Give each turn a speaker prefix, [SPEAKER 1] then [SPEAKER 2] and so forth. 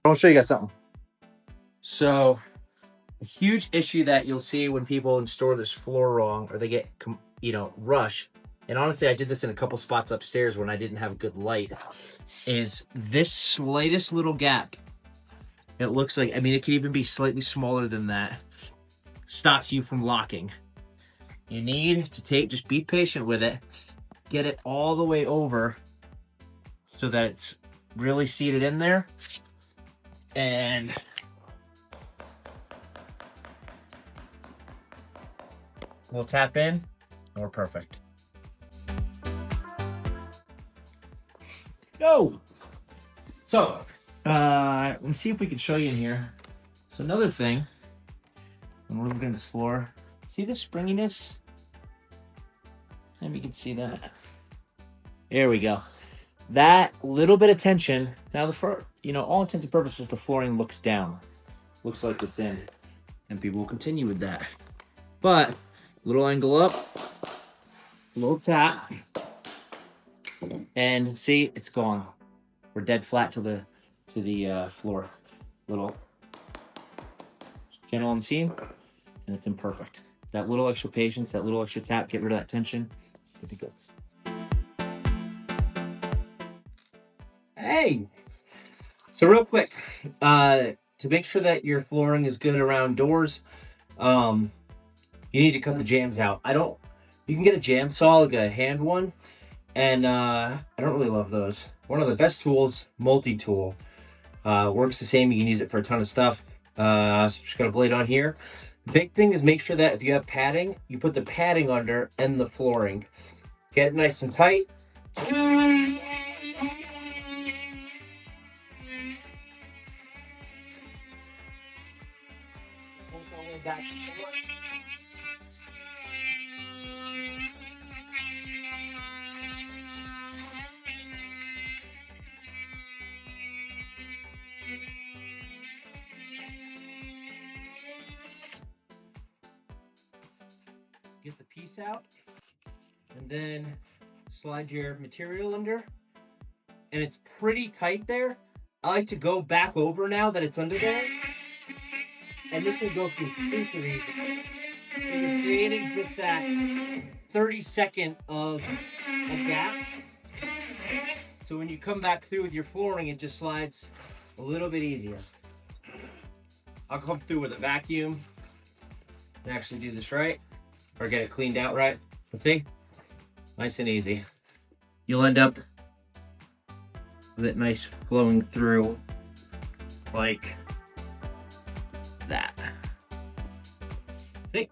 [SPEAKER 1] I'll show you guys something.
[SPEAKER 2] So, a huge issue that you'll see when people install this floor wrong, or they get, rush. And honestly, I did this in a couple spots upstairs when I didn't have good light. Is this slightest little gap? It looks like, I mean, it could even be slightly smaller than that. Stops you from locking. You need to just be patient with it. Get it all the way over so that it's really seated in there. And we'll tap in and we're perfect. Go! So, let's see if we can show you in here. So another thing, when we're looking at this floor, see the springiness? Maybe you can see that. There we go. That little bit of tension. Now all intents and purposes, the flooring looks down. Looks like it's in. And people will continue with that. But, little angle up, little tap, and see, it's gone. We're dead flat to the floor. Little channel on the seam, and it's imperfect. That little extra patience, that little extra tap, get rid of that tension. Good to go. Hey! So real quick, to make sure that your flooring is good around doors, you need to cut the jams out. You can get a jam saw, like a hand one, and I don't really love those. One of the best tools, multi-tool. Works the same, you can use it for a ton of stuff. So I'm just got a blade on here. Big thing is make sure that if you have padding, you put the padding under and the flooring. Get it nice and tight. Get the piece out, and then slide your material under, and it's pretty tight there. I like to go back over now that it's under there, and this will go through super easy. So you're creating just that 30-second of a gap. So when you come back through with your flooring, it just slides a little bit easier. I'll come through with a vacuum and actually do this right, or get it cleaned out right. Let's see, nice and easy. You'll end up with it nice flowing through like that. See?